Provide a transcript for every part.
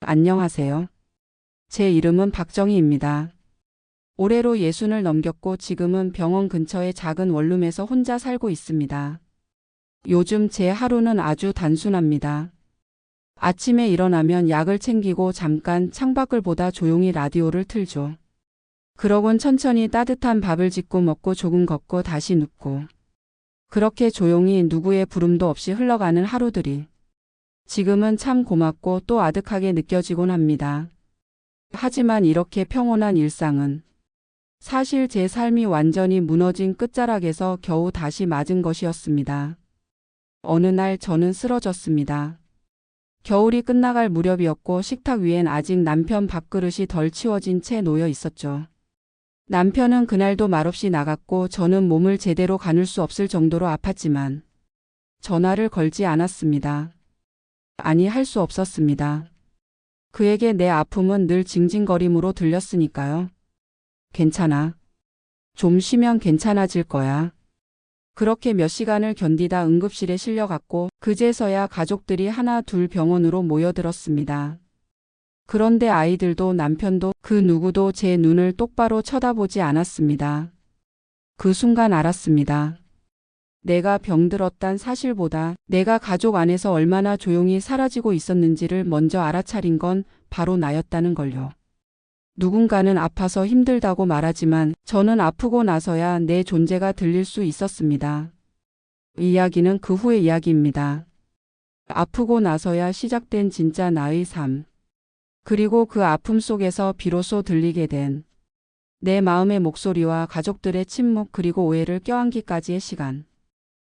안녕하세요. 제 이름은 박정희입니다. 올해로 60을 넘겼고 지금은 병원 근처의 작은 원룸에서 혼자 살고 있습니다. 요즘 제 하루는 아주 단순합니다. 아침에 일어나면 약을 챙기고 잠깐 창밖을 보다 조용히 라디오를 틀죠. 그러곤 천천히 따뜻한 밥을 짓고 먹고 조금 걷고 다시 눕고. 그렇게 조용히 누구의 부름도 없이 흘러가는 하루들이 지금은 참 고맙고 또 아득하게 느껴지곤 합니다. 하지만 이렇게 평온한 일상은 사실 제 삶이 완전히 무너진 끝자락에서 겨우 다시 맞은 것이었습니다. 어느 날 저는 쓰러졌습니다. 겨울이 끝나갈 무렵이었고 식탁 위엔 아직 남편 밥그릇이 덜 치워진 채 놓여 있었죠. 남편은 그날도 말없이 나갔고 저는 몸을 제대로 가눌 수 없을 정도로 아팠지만 전화를 걸지 않았습니다. 아니, 할 수 없었습니다. 그에게 내 아픔은 늘 징징거림으로 들렸으니까요. 괜찮아. 좀 쉬면 괜찮아질 거야. 그렇게 몇 시간을 견디다 응급실에 실려갔고 그제서야 가족들이 하나 둘 병원으로 모여들었습니다. 그런데 아이들도 남편도 그 누구도 제 눈을 똑바로 쳐다보지 않았습니다. 그 순간 알았습니다. 내가 병들었단 사실보다 내가 가족 안에서 얼마나 조용히 사라지고 있었는지를 먼저 알아차린 건 바로 나였다는 걸요. 누군가는 아파서 힘들다고 말하지만 저는 아프고 나서야 내 존재가 들릴 수 있었습니다. 이 이야기는 그 후의 이야기입니다. 아프고 나서야 시작된 진짜 나의 삶. 그리고 그 아픔 속에서 비로소 들리게 된 내 마음의 목소리와 가족들의 침묵 그리고 오해를 껴안기까지의 시간.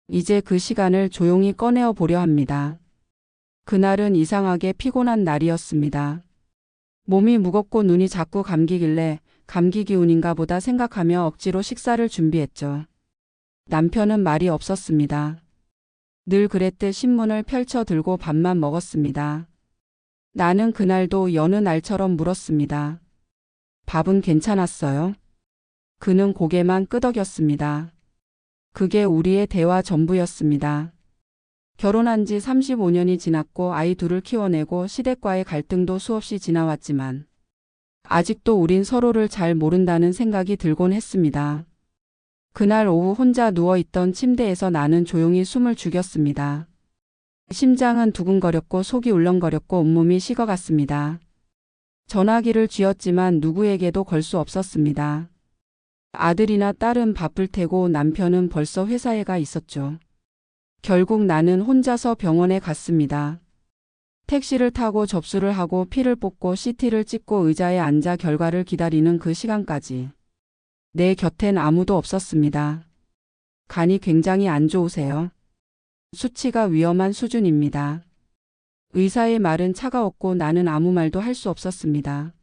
이제 그 시간을 조용히 꺼내어 보려 합니다. 그날은 이상하게 피곤한 날이었습니다. 몸이 무겁고 눈이 자꾸 감기길래 감기 기운인가 보다 생각하며 억지로 식사를 준비했죠. 남편은 말이 없었습니다. 늘 그랬듯 신문을 펼쳐 들고 밥만 먹었습니다. 나는 그날도 여느 날처럼 물었습니다. 밥은 괜찮았어요? 그는 고개만 끄덕였습니다. 그게 우리의 대화 전부였습니다. 결혼한 지 35년이 지났고 아이 둘을 키워내고 시댁과의 갈등도 수없이 지나왔지만 아직도 우린 서로를 잘 모른다는 생각이 들곤 했습니다. 그날 오후 혼자 누워있던 침대에서 나는 조용히 숨을 죽였습니다. 심장은 두근거렸고 속이 울렁거렸고 온몸이 식어갔습니다. 전화기를 쥐었지만 누구에게도 걸 수 없었습니다. 아들이나 딸은 바쁠 테고 남편은 벌써 회사에 가 있었죠. 결국 나는 혼자서 병원에 갔습니다. 택시를 타고 접수를 하고 피를 뽑고 CT를 찍고 의자에 앉아 결과를 기다리는 그 시간까지 내 곁엔 아무도 없었습니다. 간이 굉장히 안 좋으세요? 수치가 위험한 수준입니다. 의사의 말은 차가웠고 나는 아무 말도 할 수 없었습니다.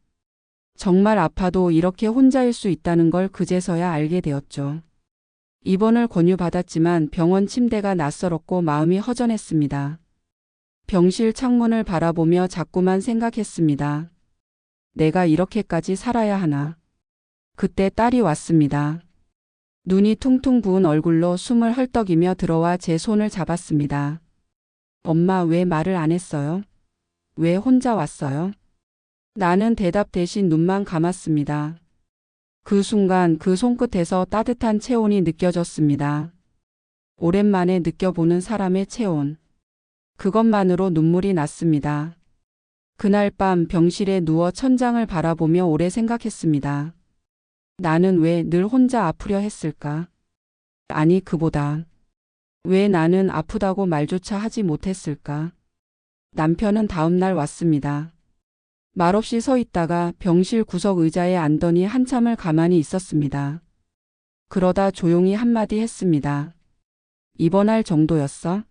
정말 아파도 이렇게 혼자일 수 있다는 걸 그제서야 알게 되었죠. 입원을 권유받았지만 병원 침대가 낯설었고 마음이 허전했습니다. 병실 창문을 바라보며 자꾸만 생각했습니다. 내가 이렇게까지 살아야 하나. 그때 딸이 왔습니다. 눈이 퉁퉁 부은 얼굴로 숨을 헐떡이며 들어와 제 손을 잡았습니다. 엄마, 왜 말을 안 했어요? 왜 혼자 왔어요? 나는 대답 대신 눈만 감았습니다. 그 순간 그 손끝에서 따뜻한 체온이 느껴졌습니다. 오랜만에 느껴보는 사람의 체온. 그것만으로 눈물이 났습니다. 그날 밤 병실에 누워 천장을 바라보며 오래 생각했습니다. 나는 왜 늘 혼자 아프려 했을까? 아니, 그보다 왜 나는 아프다고 말조차 하지 못했을까? 남편은 다음 날 왔습니다. 말없이 서 있다가 병실 구석 의자에 앉더니 한참을 가만히 있었습니다. 그러다 조용히 한마디 했습니다. 입원할 정도였어?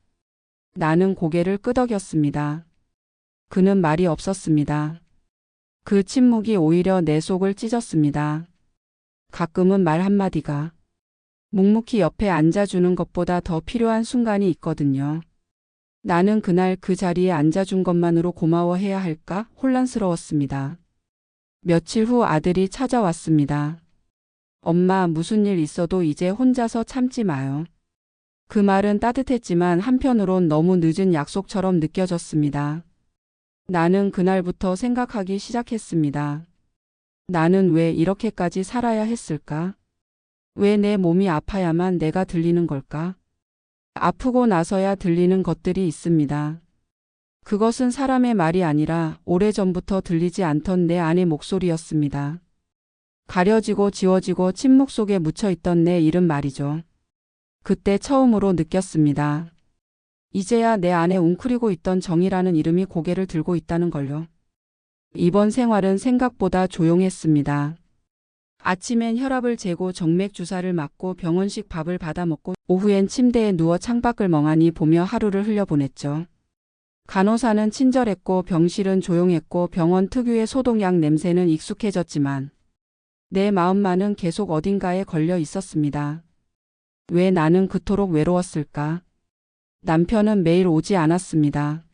나는 고개를 끄덕였습니다. 그는 말이 없었습니다. 그 침묵이 오히려 내 속을 찢었습니다. 가끔은 말 한마디가 묵묵히 옆에 앉아주는 것보다 더 필요한 순간이 있거든요. 나는 그날 그 자리에 앉아준 것만으로 고마워해야 할까 혼란스러웠습니다. 며칠 후 아들이 찾아왔습니다. 엄마, 무슨 일 있어도 이제 혼자서 참지 마요. 그 말은 따뜻했지만 한편으론 너무 늦은 약속처럼 느껴졌습니다. 나는 그날부터 생각하기 시작했습니다. 나는 왜 이렇게까지 살아야 했을까? 왜 내 몸이 아파야만 내가 들리는 걸까? 아프고 나서야 들리는 것들이 있습니다. 그것은 사람의 말이 아니라 오래전부터 들리지 않던 내 안의 목소리였습니다. 가려지고 지워지고 침묵 속에 묻혀있던 내 이름 말이죠. 그때 처음으로 느꼈습니다. 이제야 내 안에 웅크리고 있던 정이라는 이름이 고개를 들고 있다는 걸요. 이번 생활은 생각보다 조용했습니다. 아침엔 혈압을 재고 정맥 주사를 맞고 병원식 밥을 받아 먹고 오후엔 침대에 누워 창밖을 멍하니 보며 하루를 흘려보냈죠. 간호사는 친절했고 병실은 조용했고 병원 특유의 소독약 냄새는 익숙해졌지만 내 마음만은 계속 어딘가에 걸려 있었습니다. 왜 나는 그토록 외로웠을까? 남편은 매일 오지 않았습니다.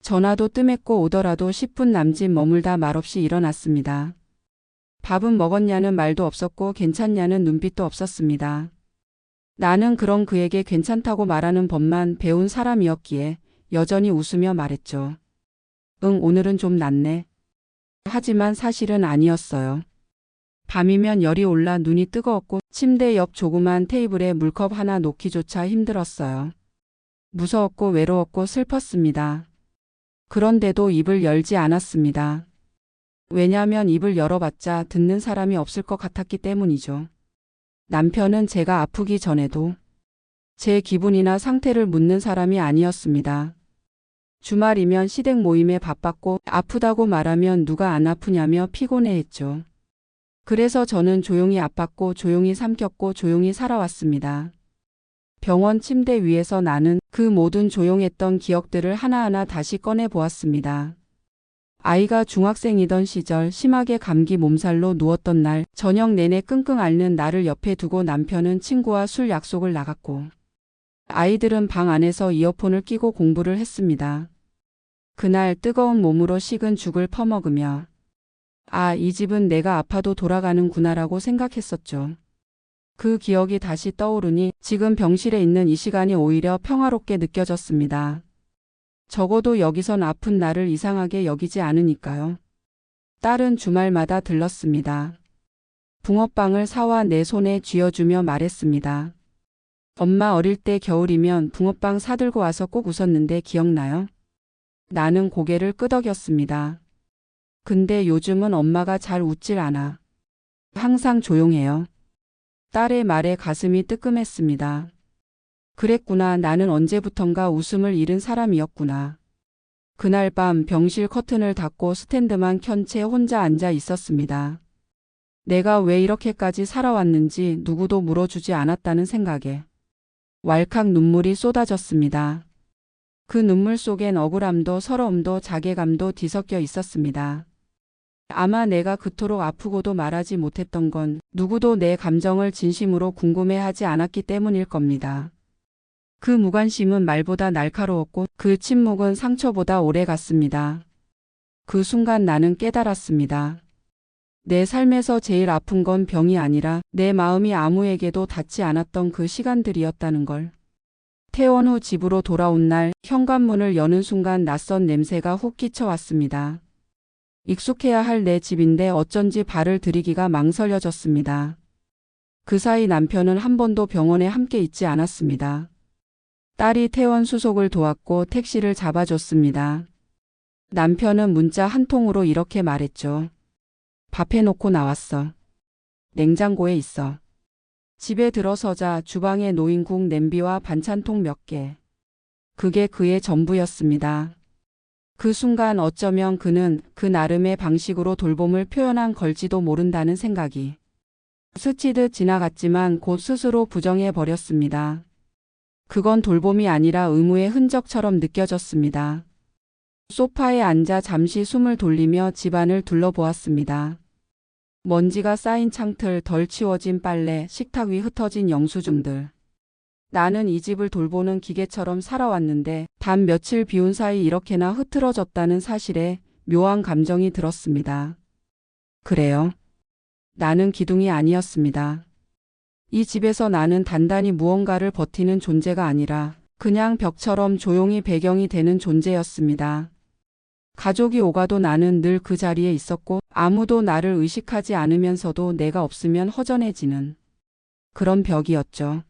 전화도 뜸했고 오더라도 10분 남짓 머물다 말없이 일어났습니다. 밥은 먹었냐는 말도 없었고 괜찮냐는 눈빛도 없었습니다. 나는 그런 그에게 괜찮다고 말하는 법만 배운 사람이었기에 여전히 웃으며 말했죠. 응, 오늘은 좀 낫네. 하지만 사실은 아니었어요. 밤이면 열이 올라 눈이 뜨거웠고 침대 옆 조그만 테이블에 물컵 하나 놓기조차 힘들었어요. 무서웠고 외로웠고 슬펐습니다. 그런데도 입을 열지 않았습니다. 왜냐하면 입을 열어봤자 듣는 사람이 없을 것 같았기 때문이죠. 남편은 제가 아프기 전에도 제 기분이나 상태를 묻는 사람이 아니었습니다. 주말이면 시댁 모임에 바빴고 아프다고 말하면 누가 안 아프냐며 피곤해했죠. 그래서 저는 조용히 아팠고 조용히 삼켰고 조용히 살아왔습니다. 병원 침대 위에서 나는 그 모든 조용했던 기억들을 하나하나 다시 꺼내 보았습니다. 아이가 중학생이던 시절 심하게 감기 몸살로 누웠던 날 저녁 내내 끙끙 앓는 나를 옆에 두고 남편은 친구와 술 약속을 나갔고 아이들은 방 안에서 이어폰을 끼고 공부를 했습니다. 그날 뜨거운 몸으로 식은 죽을 퍼먹으며 아, 이 집은 내가 아파도 돌아가는구나라고 생각했었죠. 그 기억이 다시 떠오르니 지금 병실에 있는 이 시간이 오히려 평화롭게 느껴졌습니다. 적어도 여기선 아픈 나를 이상하게 여기지 않으니까요. 딸은 주말마다 들렀습니다. 붕어빵을 사와 내 손에 쥐어주며 말했습니다. 엄마 어릴 때 겨울이면 붕어빵 사들고 와서 꼭 웃었는데 기억나요? 나는 고개를 끄덕였습니다. 근데 요즘은 엄마가 잘 웃질 않아. 항상 조용해요. 딸의 말에 가슴이 뜨끔했습니다. 그랬구나. 나는 언제부턴가 웃음을 잃은 사람이었구나. 그날 밤 병실 커튼을 닫고 스탠드만 켠 채 혼자 앉아 있었습니다. 내가 왜 이렇게까지 살아왔는지 누구도 물어주지 않았다는 생각에 왈칵 눈물이 쏟아졌습니다. 그 눈물 속엔 억울함도 서러움도 자괴감도 뒤섞여 있었습니다. 아마 내가 그토록 아프고도 말하지 못했던 건 누구도 내 감정을 진심으로 궁금해하지 않았기 때문일 겁니다. 그 무관심은 말보다 날카로웠고 그 침묵은 상처보다 오래 갔습니다. 그 순간 나는 깨달았습니다. 내 삶에서 제일 아픈 건 병이 아니라 내 마음이 아무에게도 닿지 않았던 그 시간들이었다는 걸. 퇴원 후 집으로 돌아온 날 현관문을 여는 순간 낯선 냄새가 훅 끼쳐왔습니다. 익숙해야 할 내 집인데 어쩐지 발을 들이기가 망설여졌습니다. 그 사이 남편은 한 번도 병원에 함께 있지 않았습니다. 딸이 퇴원 수속을 도왔고 택시를 잡아줬습니다. 남편은 문자 한 통으로 이렇게 말했죠. 밥 해놓고 나왔어. 냉장고에 있어. 집에 들어서자 주방에 놓인 국 냄비와 반찬통 몇 개. 그게 그의 전부였습니다. 그 순간 어쩌면 그는 그 나름의 방식으로 돌봄을 표현한 걸지도 모른다는 생각이 스치듯 지나갔지만 곧 스스로 부정해버렸습니다. 그건 돌봄이 아니라 의무의 흔적처럼 느껴졌습니다. 소파에 앉아 잠시 숨을 돌리며 집안을 둘러보았습니다. 먼지가 쌓인 창틀, 덜 치워진 빨래, 식탁 위 흩어진 영수증들. 나는 이 집을 돌보는 기계처럼 살아왔는데 단 며칠 비운 사이 이렇게나 흐트러졌다는 사실에 묘한 감정이 들었습니다. 그래요. 나는 기둥이 아니었습니다. 이 집에서 나는 단단히 무언가를 버티는 존재가 아니라 그냥 벽처럼 조용히 배경이 되는 존재였습니다. 가족이 오가도 나는 늘 그 자리에 있었고 아무도 나를 의식하지 않으면서도 내가 없으면 허전해지는 그런 벽이었죠.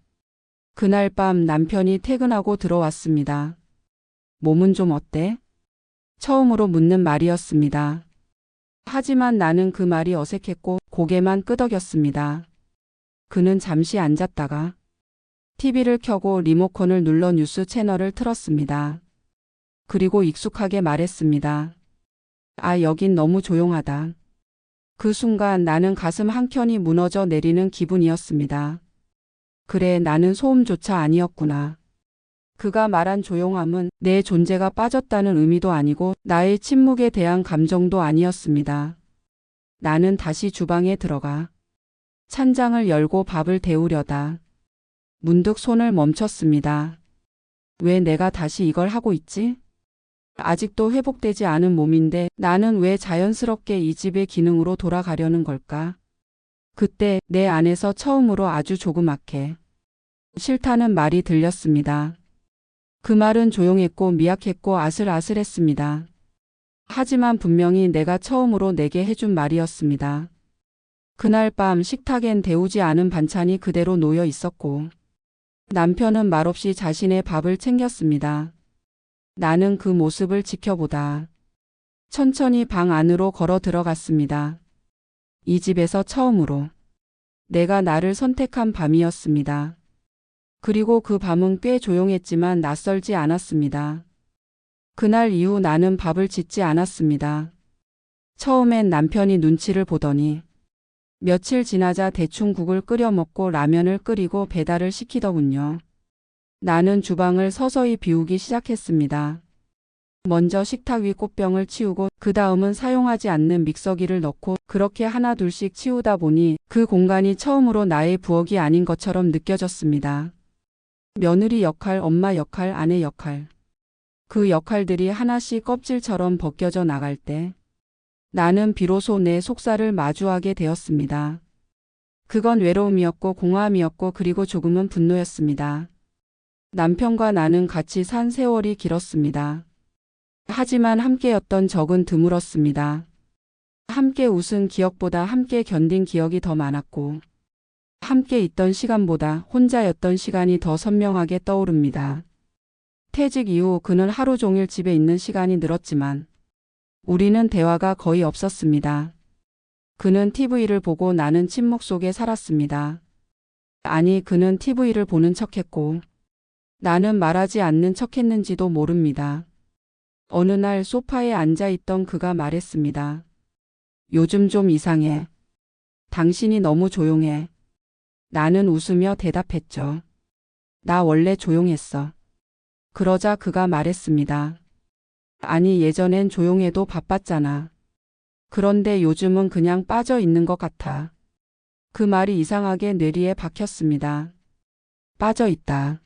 그날 밤 남편이 퇴근하고 들어왔습니다. 몸은 좀 어때? 처음으로 묻는 말이었습니다. 하지만 나는 그 말이 어색했고 고개만 끄덕였습니다. 그는 잠시 앉았다가 TV를 켜고 리모컨을 눌러 뉴스 채널을 틀었습니다. 그리고 익숙하게 말했습니다. 아, 여긴 너무 조용하다. 그 순간 나는 가슴 한켠이 무너져 내리는 기분이었습니다. 그래, 나는 소음조차 아니었구나. 그가 말한 조용함은 내 존재가 빠졌다는 의미도 아니고 나의 침묵에 대한 감정도 아니었습니다. 나는 다시 주방에 들어가 찬장을 열고 밥을 데우려다 문득 손을 멈췄습니다. 왜 내가 다시 이걸 하고 있지? 아직도 회복되지 않은 몸인데 나는 왜 자연스럽게 이 집의 기능으로 돌아가려는 걸까? 그때 내 안에서 처음으로 아주 조그맣게 싫다는 말이 들렸습니다. 그 말은 조용했고 미약했고 아슬아슬했습니다. 하지만 분명히 내가 처음으로 내게 해준 말이었습니다. 그날 밤 식탁엔 데우지 않은 반찬이 그대로 놓여 있었고 남편은 말없이 자신의 밥을 챙겼습니다. 나는 그 모습을 지켜보다 천천히 방 안으로 걸어 들어갔습니다. 이 집에서 처음으로 내가 나를 선택한 밤이었습니다. 그리고 그 밤은 꽤 조용했지만 낯설지 않았습니다. 그날 이후 나는 밥을 짓지 않았습니다. 처음엔 남편이 눈치를 보더니 며칠 지나자 대충 국을 끓여 먹고 라면을 끓이고 배달을 시키더군요. 나는 주방을 서서히 비우기 시작했습니다. 먼저 식탁 위 꽃병을 치우고 그 다음은 사용하지 않는 믹서기를 넣고 그렇게 하나 둘씩 치우다 보니 그 공간이 처음으로 나의 부엌이 아닌 것처럼 느껴졌습니다. 며느리 역할, 엄마 역할, 아내 역할. 그 역할들이 하나씩 껍질처럼 벗겨져 나갈 때 나는 비로소 내 속살을 마주하게 되었습니다. 그건 외로움이었고 공허함이었고 그리고 조금은 분노였습니다. 남편과 나는 같이 산 세월이 길었습니다. 하지만 함께였던 적은 드물었습니다. 함께 웃은 기억보다 함께 견딘 기억이 더 많았고 함께 있던 시간보다 혼자였던 시간이 더 선명하게 떠오릅니다. 퇴직 이후 그는 하루 종일 집에 있는 시간이 늘었지만 우리는 대화가 거의 없었습니다. 그는 TV를 보고 나는 침묵 속에 살았습니다. 아니, 그는 TV를 보는 척했고 나는 말하지 않는 척했는지도 모릅니다. 어느 날 소파에 앉아있던 그가 말했습니다. 요즘 좀 이상해. 당신이 너무 조용해. 나는 웃으며 대답했죠. 나 원래 조용했어. 그러자 그가 말했습니다. 아니, 예전엔 조용해도 바빴잖아. 그런데 요즘은 그냥 빠져 있는 것 같아. 그 말이 이상하게 뇌리에 박혔습니다. 빠져 있다.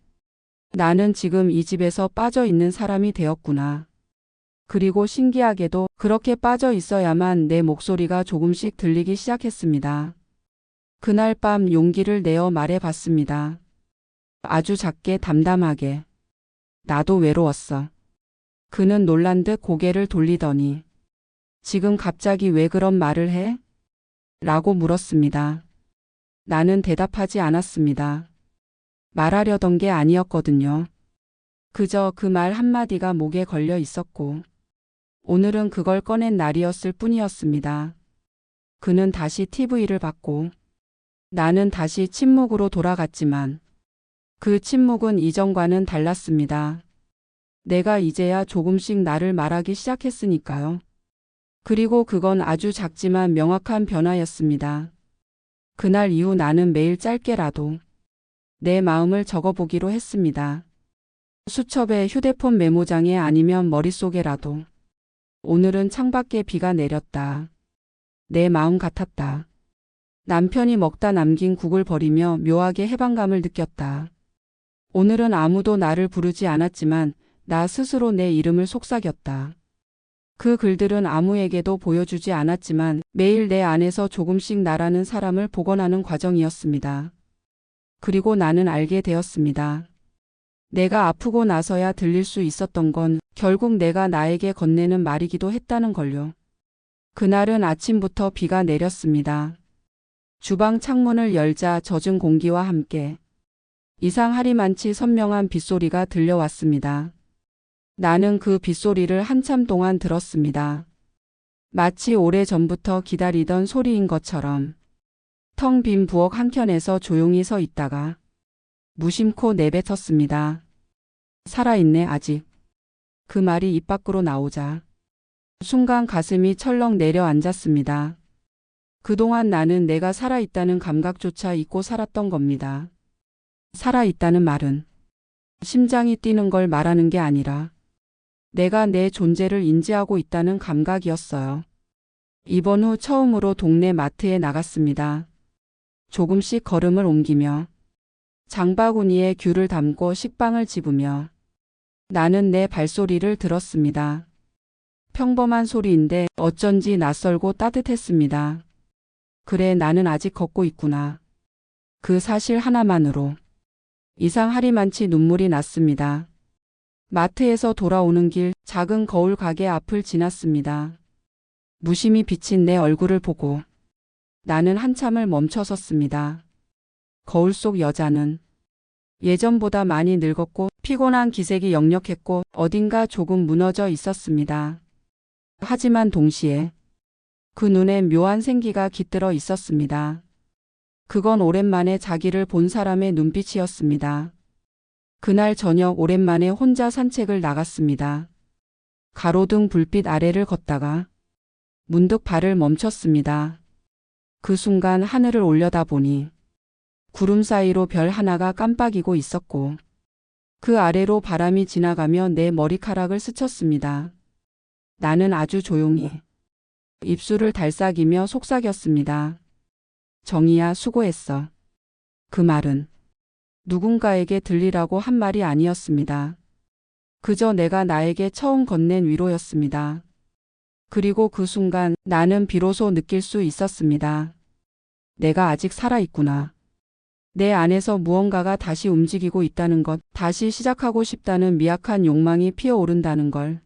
나는 지금 이 집에서 빠져 있는 사람이 되었구나. 그리고 신기하게도 그렇게 빠져 있어야만 내 목소리가 조금씩 들리기 시작했습니다. 그날 밤 용기를 내어 말해봤습니다. 아주 작게 담담하게. 나도 외로웠어. 그는 놀란 듯 고개를 돌리더니 지금 갑자기 왜 그런 말을 해? 라고 물었습니다. 나는 대답하지 않았습니다. 말하려던 게 아니었거든요. 그저 그 말 한마디가 목에 걸려 있었고 오늘은 그걸 꺼낸 날이었을 뿐이었습니다. 그는 다시 TV를 봤고 나는 다시 침묵으로 돌아갔지만 그 침묵은 이전과는 달랐습니다. 내가 이제야 조금씩 나를 말하기 시작했으니까요. 그리고 그건 아주 작지만 명확한 변화였습니다. 그날 이후 나는 매일 짧게라도 내 마음을 적어보기로 했습니다. 수첩에 휴대폰 메모장에 아니면 머릿속에라도. 오늘은 창밖에 비가 내렸다. 내 마음 같았다. 남편이 먹다 남긴 국을 버리며 묘하게 해방감을 느꼈다. 오늘은 아무도 나를 부르지 않았지만 나 스스로 내 이름을 속삭였다. 그 글들은 아무에게도 보여주지 않았지만 매일 내 안에서 조금씩 나라는 사람을 복원하는 과정이었습니다. 그리고 나는 알게 되었습니다. 내가 아프고 나서야 들릴 수 있었던 건 결국 내가 나에게 건네는 말이기도 했다는 걸요. 그날은 아침부터 비가 내렸습니다. 주방 창문을 열자 젖은 공기와 함께 이상하리만치 선명한 빗소리가 들려왔습니다. 나는 그 빗소리를 한참 동안 들었습니다. 마치 오래전부터 기다리던 소리인 것처럼 텅 빈 부엌 한켠에서 조용히 서 있다가 무심코 내뱉었습니다. 살아있네 아직. 그 말이 입 밖으로 나오자 순간 가슴이 철렁 내려앉았습니다. 그동안 나는 내가 살아있다는 감각조차 잊고 살았던 겁니다. 살아있다는 말은 심장이 뛰는 걸 말하는 게 아니라 내가 내 존재를 인지하고 있다는 감각이었어요. 입원 후 처음으로 동네 마트에 나갔습니다. 조금씩 걸음을 옮기며 장바구니에 귤을 담고 식빵을 집으며 나는 내 발소리를 들었습니다. 평범한 소리인데 어쩐지 낯설고 따뜻했습니다. 그래, 나는 아직 걷고 있구나. 그 사실 하나만으로 이상하리만치 눈물이 났습니다. 마트에서 돌아오는 길 작은 거울 가게 앞을 지났습니다. 무심히 비친 내 얼굴을 보고 나는 한참을 멈춰섰습니다. 거울 속 여자는 예전보다 많이 늙었고 피곤한 기색이 역력했고 어딘가 조금 무너져 있었습니다. 하지만 동시에 그 눈에 묘한 생기가 깃들어 있었습니다. 그건 오랜만에 자기를 본 사람의 눈빛이었습니다. 그날 저녁 오랜만에 혼자 산책을 나갔습니다. 가로등 불빛 아래를 걷다가 문득 발을 멈췄습니다. 그 순간 하늘을 올려다보니 구름 사이로 별 하나가 깜빡이고 있었고 그 아래로 바람이 지나가며 내 머리카락을 스쳤습니다. 나는 아주 조용히 입술을 달싹이며 속삭였습니다. 정희야, 수고했어. 그 말은 누군가에게 들리라고 한 말이 아니었습니다. 그저 내가 나에게 처음 건넨 위로였습니다. 그리고 그 순간 나는 비로소 느낄 수 있었습니다. 내가 아직 살아있구나. 내 안에서 무언가가 다시 움직이고 있다는 것, 다시 시작하고 싶다는 미약한 욕망이 피어오른다는 걸.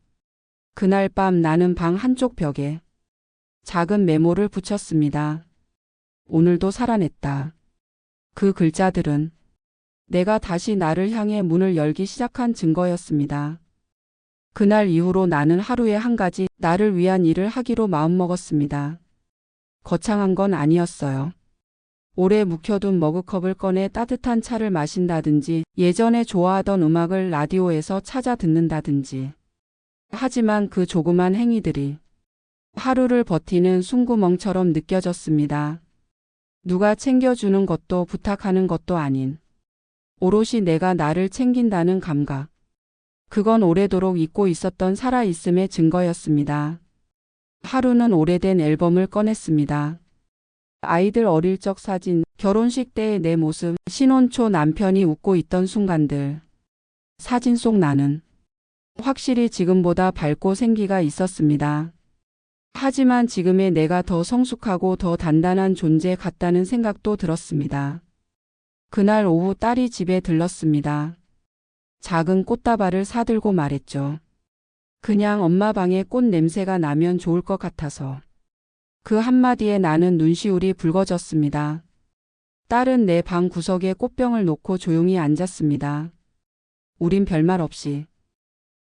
그날 밤 나는 방 한쪽 벽에 작은 메모를 붙였습니다. 오늘도 살아냈다. 그 글자들은 내가 다시 나를 향해 문을 열기 시작한 증거였습니다. 그날 이후로 나는 하루에 한 가지 나를 위한 일을 하기로 마음먹었습니다. 거창한 건 아니었어요. 오래 묵혀둔 머그컵을 꺼내 따뜻한 차를 마신다든지 예전에 좋아하던 음악을 라디오에서 찾아 듣는다든지. 하지만 그 조그만 행위들이 하루를 버티는 숨구멍처럼 느껴졌습니다. 누가 챙겨주는 것도 부탁하는 것도 아닌 오롯이 내가 나를 챙긴다는 감각. 그건 오래도록 잊고 있었던 살아있음의 증거였습니다. 하루는 오래된 앨범을 꺼냈습니다. 아이들 어릴 적 사진, 결혼식 때의 내 모습, 신혼 초 남편이 웃고 있던 순간들. 사진 속 나는 확실히 지금보다 밝고 생기가 있었습니다. 하지만 지금의 내가 더 성숙하고 더 단단한 존재 같다는 생각도 들었습니다. 그날 오후 딸이 집에 들렀습니다. 작은 꽃다발을 사들고 말했죠. 그냥 엄마 방에 꽃 냄새가 나면 좋을 것 같아서. 그 한마디에 나는 눈시울이 붉어졌습니다. 딸은 내 방 구석에 꽃병을 놓고 조용히 앉았습니다. 우린 별말 없이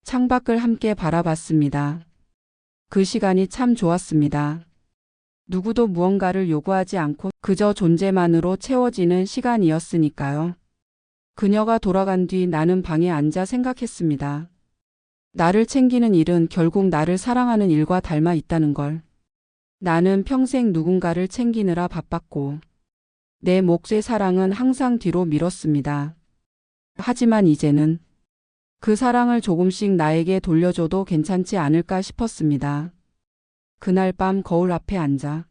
창밖을 함께 바라봤습니다. 그 시간이 참 좋았습니다. 누구도 무언가를 요구하지 않고 그저 존재만으로 채워지는 시간이었으니까요. 그녀가 돌아간 뒤 나는 방에 앉아 생각했습니다. 나를 챙기는 일은 결국 나를 사랑하는 일과 닮아 있다는 걸. 나는 평생 누군가를 챙기느라 바빴고 내 몫의 사랑은 항상 뒤로 미뤘습니다. 하지만 이제는 그 사랑을 조금씩 나에게 돌려줘도 괜찮지 않을까 싶었습니다. 그날 밤 거울 앞에 앉아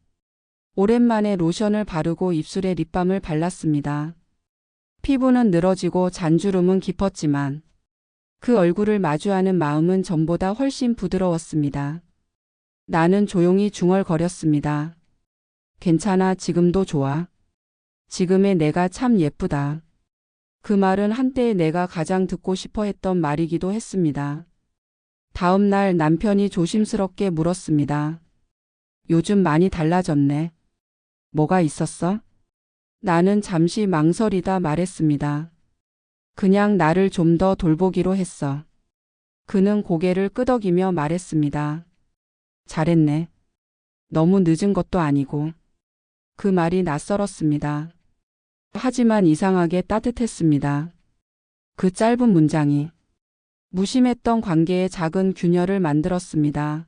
오랜만에 로션을 바르고 입술에 립밤을 발랐습니다. 피부는 늘어지고 잔주름은 깊었지만 그 얼굴을 마주하는 마음은 전보다 훨씬 부드러웠습니다. 나는 조용히 중얼거렸습니다. 괜찮아, 지금도 좋아. 지금의 내가 참 예쁘다. 그 말은 한때의 내가 가장 듣고 싶어 했던 말이기도 했습니다. 다음 날 남편이 조심스럽게 물었습니다. 요즘 많이 달라졌네. 뭐가 있었어? 나는 잠시 망설이다 말했습니다. 그냥 나를 좀 더 돌보기로 했어. 그는 고개를 끄덕이며 말했습니다. 잘했네. 너무 늦은 것도 아니고. 그 말이 낯설었습니다. 하지만 이상하게 따뜻했습니다. 그 짧은 문장이 무심했던 관계에 작은 균열을 만들었습니다.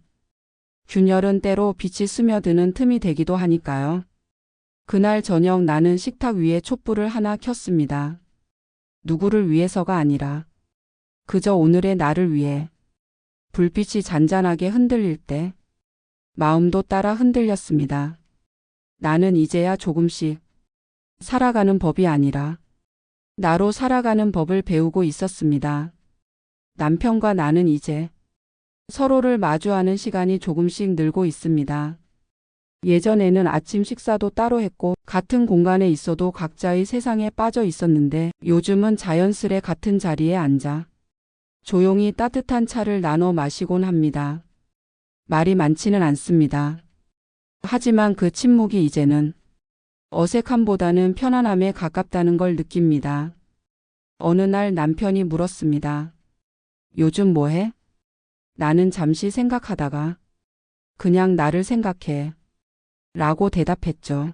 균열은 때로 빛이 스며드는 틈이 되기도 하니까요. 그날 저녁 나는 식탁 위에 촛불을 하나 켰습니다. 누구를 위해서가 아니라 그저 오늘의 나를 위해. 불빛이 잔잔하게 흔들릴 때 마음도 따라 흔들렸습니다. 나는 이제야 조금씩 살아가는 법이 아니라 나로 살아가는 법을 배우고 있었습니다. 남편과 나는 이제 서로를 마주하는 시간이 조금씩 늘고 있습니다. 예전에는 아침 식사도 따로 했고 같은 공간에 있어도 각자의 세상에 빠져 있었는데 요즘은 자연스레 같은 자리에 앉아 조용히 따뜻한 차를 나눠 마시곤 합니다. 말이 많지는 않습니다. 하지만 그 침묵이 이제는 어색함보다는 편안함에 가깝다는 걸 느낍니다. 어느 날 남편이 물었습니다. 요즘 뭐 해? 나는 잠시 생각하다가 그냥 나를 생각해 라고 대답했죠.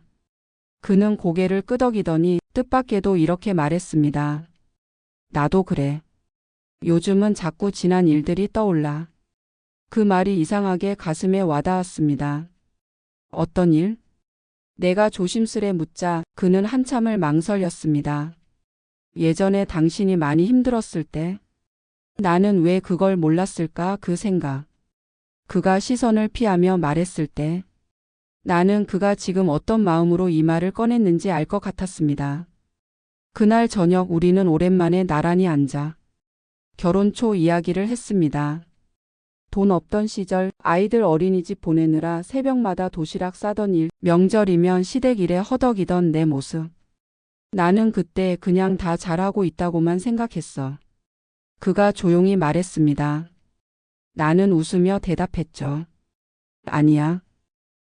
그는 고개를 끄덕이더니 뜻밖에도 이렇게 말했습니다. 나도 그래. 요즘은 자꾸 지난 일들이 떠올라. 그 말이 이상하게 가슴에 와닿았습니다. 어떤 일? 내가 조심스레 묻자 그는 한참을 망설였습니다. 예전에 당신이 많이 힘들었을 때 나는 왜 그걸 몰랐을까 그 생각. 그가 시선을 피하며 말했을 때 나는 그가 지금 어떤 마음으로 이 말을 꺼냈는지 알 것 같았습니다. 그날 저녁 우리는 오랜만에 나란히 앉아 결혼 초 이야기를 했습니다. 돈 없던 시절 아이들 어린이집 보내느라 새벽마다 도시락 싸던 일, 명절이면 시댁 일에 허덕이던 내 모습. 나는 그때 그냥 다 잘하고 있다고만 생각했어. 그가 조용히 말했습니다. 나는 웃으며 대답했죠. 아니야.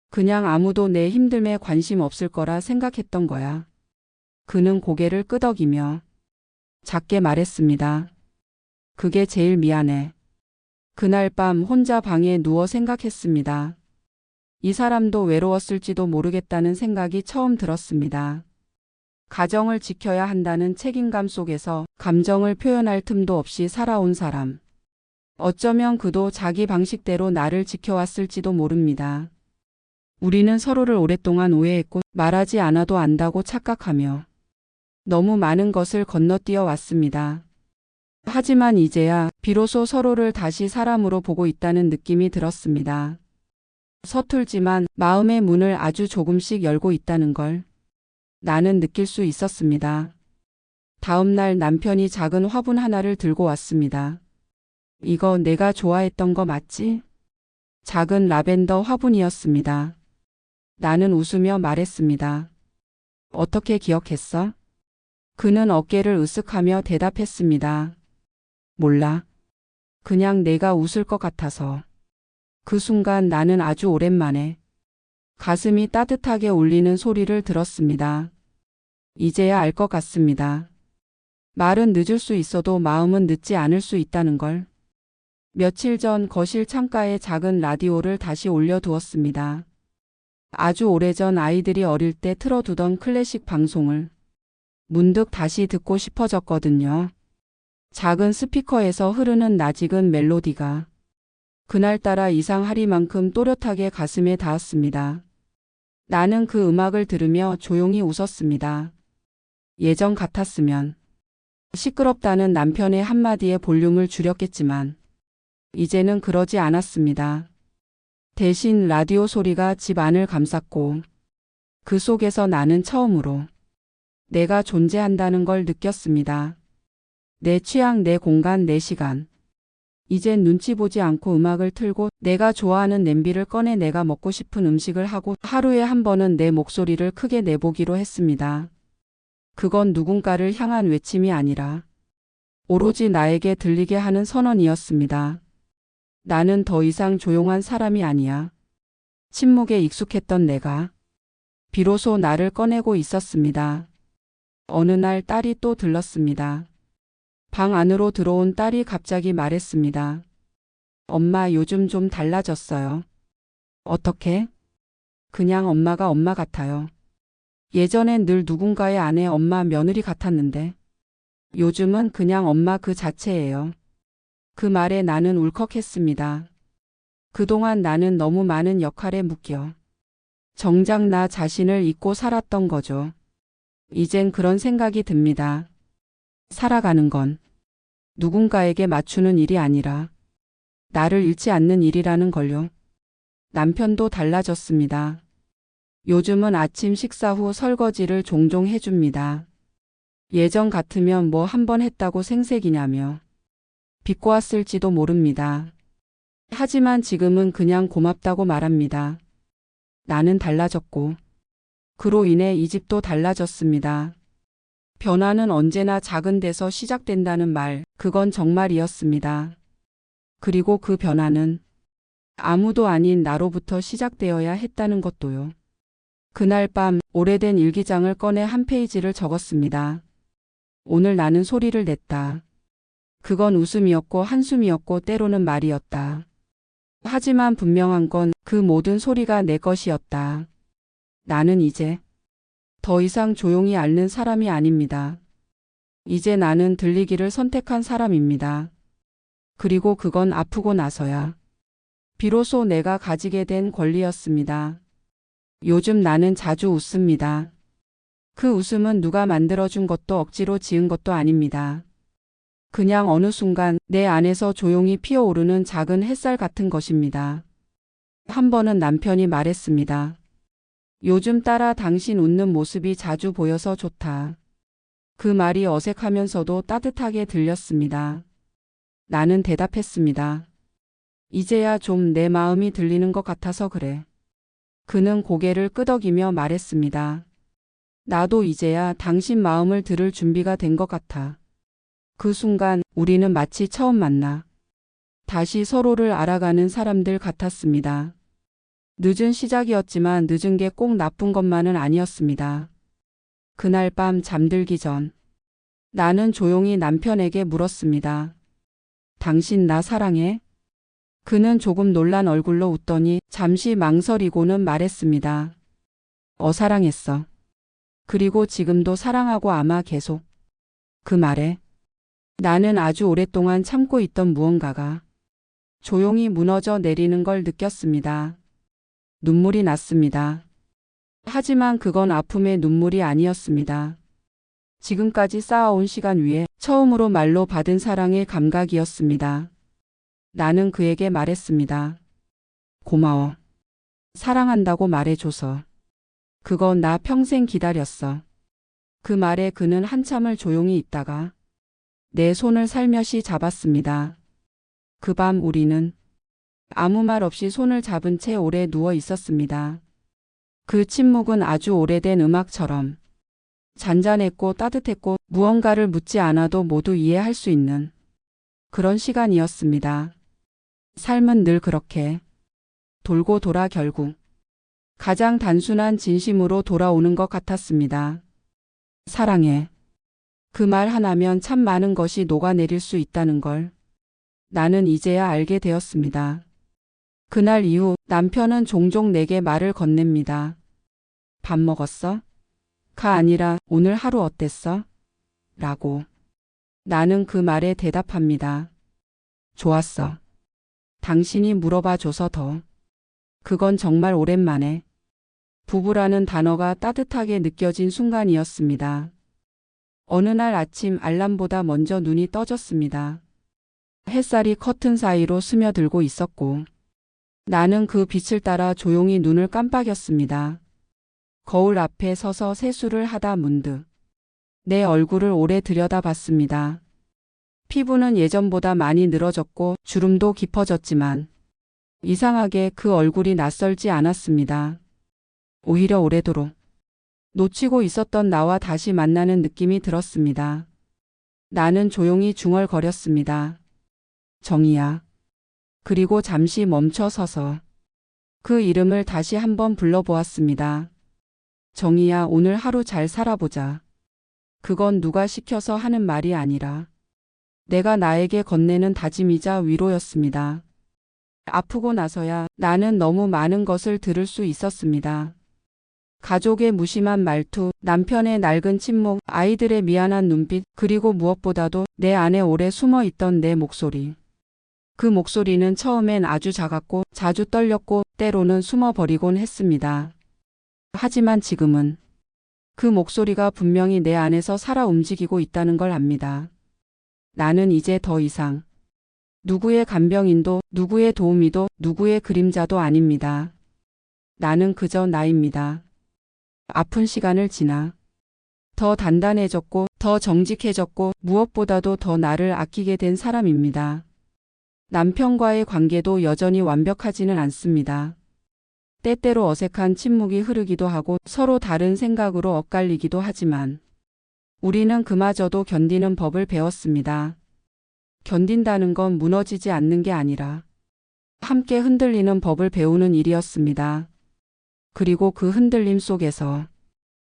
그냥 아무도 내 힘듦에 관심 없을 거라 생각했던 거야. 그는 고개를 끄덕이며 작게 말했습니다. 그게 제일 미안해. 그날 밤 혼자 방에 누워 생각했습니다. 이 사람도 외로웠을지도 모르겠다는 생각이 처음 들었습니다. 가정을 지켜야 한다는 책임감 속에서 감정을 표현할 틈도 없이 살아온 사람. 어쩌면 그도 자기 방식대로 나를 지켜왔을지도 모릅니다. 우리는 서로를 오랫동안 오해했고 말하지 않아도 안다고 착각하며 너무 많은 것을 건너뛰어 왔습니다. 하지만 이제야 비로소 서로를 다시 사람으로 보고 있다는 느낌이 들었습니다. 서툴지만 마음의 문을 아주 조금씩 열고 있다는 걸 나는 느낄 수 있었습니다. 다음 날 남편이 작은 화분 하나를 들고 왔습니다. 이거 내가 좋아했던 거 맞지? 작은 라벤더 화분이었습니다. 나는 웃으며 말했습니다. 어떻게 기억했어? 그는 어깨를 으쓱하며 대답했습니다. 몰라. 그냥 내가 웃을 것 같아서. 그 순간 나는 아주 오랜만에 가슴이 따뜻하게 울리는 소리를 들었습니다. 이제야 알 것 같습니다. 말은 늦을 수 있어도 마음은 늦지 않을 수 있다는 걸. 며칠 전 거실 창가에 작은 라디오를 다시 올려두었습니다. 아주 오래전 아이들이 어릴 때 틀어두던 클래식 방송을 문득 다시 듣고 싶어졌거든요. 작은 스피커에서 흐르는 낯익은 멜로디가 그날따라 이상하리만큼 또렷하게 가슴에 닿았습니다. 나는 그 음악을 들으며 조용히 웃었습니다. 예전 같았으면 시끄럽다는 남편의 한마디에 볼륨을 줄였겠지만 이제는 그러지 않았습니다. 대신 라디오 소리가 집 안을 감쌌고 그 속에서 나는 처음으로 내가 존재한다는 걸 느꼈습니다. 내 취향, 내 공간, 내 시간. 이젠 눈치 보지 않고 음악을 틀고 내가 좋아하는 냄비를 꺼내 내가 먹고 싶은 음식을 하고 하루에 한 번은 내 목소리를 크게 내보기로 했습니다. 그건 누군가를 향한 외침이 아니라 오로지 나에게 들리게 하는 선언이었습니다. 나는 더 이상 조용한 사람이 아니야. 침묵에 익숙했던 내가 비로소 나를 꺼내고 있었습니다. 어느 날 딸이 또 들렀습니다. 방 안으로 들어온 딸이 갑자기 말했습니다. 엄마, 요즘 좀 달라졌어요. 어떻게? 그냥 엄마가 엄마 같아요. 예전엔 늘 누군가의 아내, 엄마, 며느리 같았는데 요즘은 그냥 엄마 그 자체예요. 그 말에 나는 울컥했습니다. 그동안 나는 너무 많은 역할에 묶여 정작 나 자신을 잊고 살았던 거죠. 이젠 그런 생각이 듭니다. 살아가는 건 누군가에게 맞추는 일이 아니라 나를 잃지 않는 일이라는 걸요. 남편도 달라졌습니다. 요즘은 아침 식사 후 설거지를 종종 해줍니다. 예전 같으면 뭐 한 번 했다고 생색이냐며 비꼬았을지도 모릅니다. 하지만 지금은 그냥 고맙다고 말합니다. 나는 달라졌고 그로 인해 이 집도 달라졌습니다. 변화는 언제나 작은 데서 시작된다는 말, 그건 정말이었습니다. 그리고 그 변화는 아무도 아닌 나로부터 시작되어야 했다는 것도요. 그날 밤 오래된 일기장을 꺼내 한 페이지를 적었습니다. 오늘 나는 소리를 냈다. 그건 웃음이었고 한숨이었고 때로는 말이었다. 하지만 분명한 건 그 모든 소리가 내 것이었다. 나는 이제 더 이상 조용히 앓는 사람이 아닙니다. 이제 나는 들리기를 선택한 사람입니다. 그리고 그건 아프고 나서야 비로소 내가 가지게 된 권리였습니다. 요즘 나는 자주 웃습니다. 그 웃음은 누가 만들어준 것도 억지로 지은 것도 아닙니다. 그냥 어느 순간 내 안에서 조용히 피어오르는 작은 햇살 같은 것입니다. 한 번은 남편이 말했습니다. 요즘 딸아, 당신 웃는 모습이 자주 보여서 좋다. 그 말이 어색하면서도 따뜻하게 들렸습니다. 나는 대답했습니다. 이제야 좀 내 마음이 들리는 것 같아서 그래. 그는 고개를 끄덕이며 말했습니다. 나도 이제야 당신 마음을 들을 준비가 된 것 같아. 그 순간 우리는 마치 처음 만나 다시 서로를 알아가는 사람들 같았습니다. 늦은 시작이었지만 늦은 게 꼭 나쁜 것만은 아니었습니다. 그날 밤 잠들기 전 나는 조용히 남편에게 물었습니다. 당신 나 사랑해? 그는 조금 놀란 얼굴로 웃더니 잠시 망설이고는 말했습니다. 사랑했어. 그리고 지금도 사랑하고 아마 계속. 그 말에 나는 아주 오랫동안 참고 있던 무언가가 조용히 무너져 내리는 걸 느꼈습니다. 눈물이 났습니다. 하지만 그건 아픔의 눈물이 아니었습니다. 지금까지 쌓아온 시간 위에 처음으로 말로 받은 사랑의 감각이었습니다. 나는 그에게 말했습니다. 고마워. 사랑한다고 말해줘서. 그건 나 평생 기다렸어. 그 말에 그는 한참을 조용히 있다가 내 손을 살며시 잡았습니다. 그 밤 우리는 아무 말 없이 손을 잡은 채 오래 누워 있었습니다. 그 침묵은 아주 오래된 음악처럼 잔잔했고 따뜻했고 무언가를 묻지 않아도 모두 이해할 수 있는 그런 시간이었습니다. 삶은 늘 그렇게 돌고 돌아 결국 가장 단순한 진심으로 돌아오는 것 같았습니다. 사랑해. 그 말 하나면 참 많은 것이 녹아내릴 수 있다는 걸 나는 이제야 알게 되었습니다. 그날 이후 남편은 종종 내게 말을 건넵니다. 밥 먹었어? 가 아니라 오늘 하루 어땠어? 라고. 나는 그 말에 대답합니다. 좋았어. 당신이 물어봐줘서 더. 그건 정말 오랜만에 부부라는 단어가 따뜻하게 느껴진 순간이었습니다. 어느 날 아침 알람보다 먼저 눈이 떠졌습니다. 햇살이 커튼 사이로 스며들고 있었고 나는 그 빛을 따라 조용히 눈을 깜빡였습니다. 거울 앞에 서서 세수를 하다 문득 내 얼굴을 오래 들여다봤습니다. 피부는 예전보다 많이 늘어졌고 주름도 깊어졌지만 이상하게 그 얼굴이 낯설지 않았습니다. 오히려 오래도록 놓치고 있었던 나와 다시 만나는 느낌이 들었습니다. 나는 조용히 중얼거렸습니다. 정이야. 그리고 잠시 멈춰 서서 그 이름을 다시 한번 불러보았습니다. 정희야, 오늘 하루 잘 살아보자. 그건 누가 시켜서 하는 말이 아니라 내가 나에게 건네는 다짐이자 위로였습니다. 아프고 나서야 나는 너무 많은 것을 들을 수 있었습니다. 가족의 무심한 말투, 남편의 낡은 침묵, 아이들의 미안한 눈빛, 그리고 무엇보다도 내 안에 오래 숨어 있던 내 목소리. 그 목소리는 처음엔 아주 작았고 자주 떨렸고 때로는 숨어버리곤 했습니다. 하지만 지금은 그 목소리가 분명히 내 안에서 살아 움직이고 있다는 걸 압니다. 나는 이제 더 이상 누구의 간병인도, 누구의 도우미도, 누구의 그림자도 아닙니다. 나는 그저 나입니다. 아픈 시간을 지나 더 단단해졌고 더 정직해졌고 무엇보다도 더 나를 아끼게 된 사람입니다. 남편과의 관계도 여전히 완벽하지는 않습니다. 때때로 어색한 침묵이 흐르기도 하고 서로 다른 생각으로 엇갈리기도 하지만 우리는 그마저도 견디는 법을 배웠습니다. 견딘다는 건 무너지지 않는 게 아니라 함께 흔들리는 법을 배우는 일이었습니다. 그리고 그 흔들림 속에서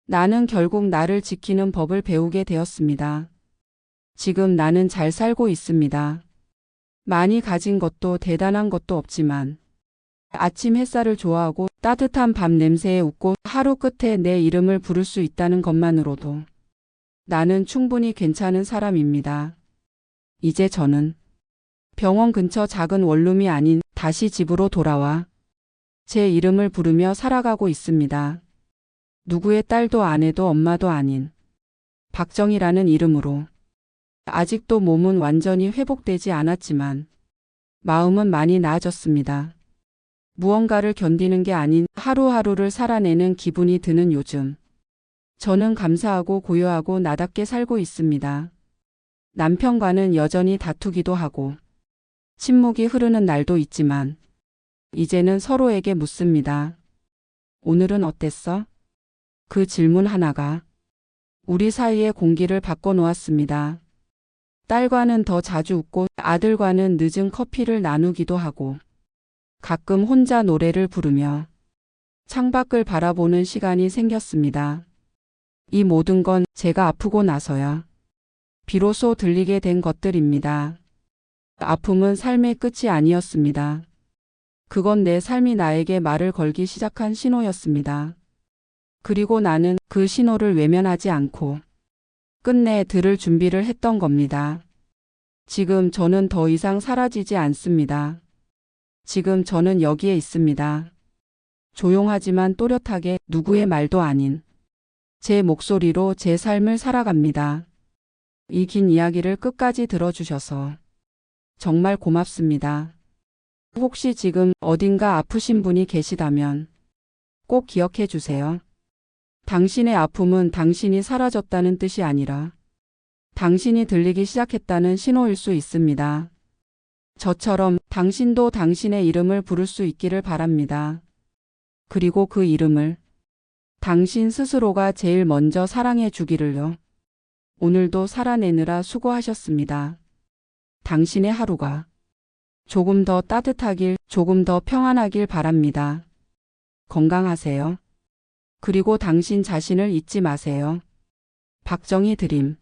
나는 결국 나를 지키는 법을 배우게 되었습니다. 지금 나는 잘 살고 있습니다. 많이 가진 것도 대단한 것도 없지만 아침 햇살을 좋아하고 따뜻한 밤 냄새에 웃고 하루 끝에 내 이름을 부를 수 있다는 것만으로도 나는 충분히 괜찮은 사람입니다. 이제 저는 병원 근처 작은 원룸이 아닌 다시 집으로 돌아와 제 이름을 부르며 살아가고 있습니다. 누구의 딸도 아내도 엄마도 아닌 박정희라는 이름으로. 아직도 몸은 완전히 회복되지 않았지만 마음은 많이 나아졌습니다. 무언가를 견디는 게 아닌 하루하루를 살아내는 기분이 드는 요즘. 저는 감사하고 고요하고 나답게 살고 있습니다. 남편과는 여전히 다투기도 하고 침묵이 흐르는 날도 있지만 이제는 서로에게 묻습니다. 오늘은 어땠어? 그 질문 하나가 우리 사이의 공기를 바꿔놓았습니다. 딸과는 더 자주 웃고 아들과는 늦은 커피를 나누기도 하고 가끔 혼자 노래를 부르며 창밖을 바라보는 시간이 생겼습니다. 이 모든 건 제가 아프고 나서야 비로소 들리게 된 것들입니다. 아픔은 삶의 끝이 아니었습니다. 그건 내 삶이 나에게 말을 걸기 시작한 신호였습니다. 그리고 나는 그 신호를 외면하지 않고 끝내 들을 준비를 했던 겁니다. 지금 저는 더 이상 사라지지 않습니다. 지금 저는 여기에 있습니다. 조용하지만 또렷하게 누구의 말도 아닌 제 목소리로 제 삶을 살아갑니다. 이 긴 이야기를 끝까지 들어주셔서 정말 고맙습니다. 혹시 지금 어딘가 아프신 분이 계시다면 꼭 기억해 주세요. 당신의 아픔은 당신이 사라졌다는 뜻이 아니라 당신이 들리기 시작했다는 신호일 수 있습니다. 저처럼 당신도 당신의 이름을 부를 수 있기를 바랍니다. 그리고 그 이름을 당신 스스로가 제일 먼저 사랑해 주기를요. 오늘도 살아내느라 수고하셨습니다. 당신의 하루가 조금 더 따뜻하길, 조금 더 평안하길 바랍니다. 건강하세요. 그리고 당신 자신을 잊지 마세요. 박정희 드림.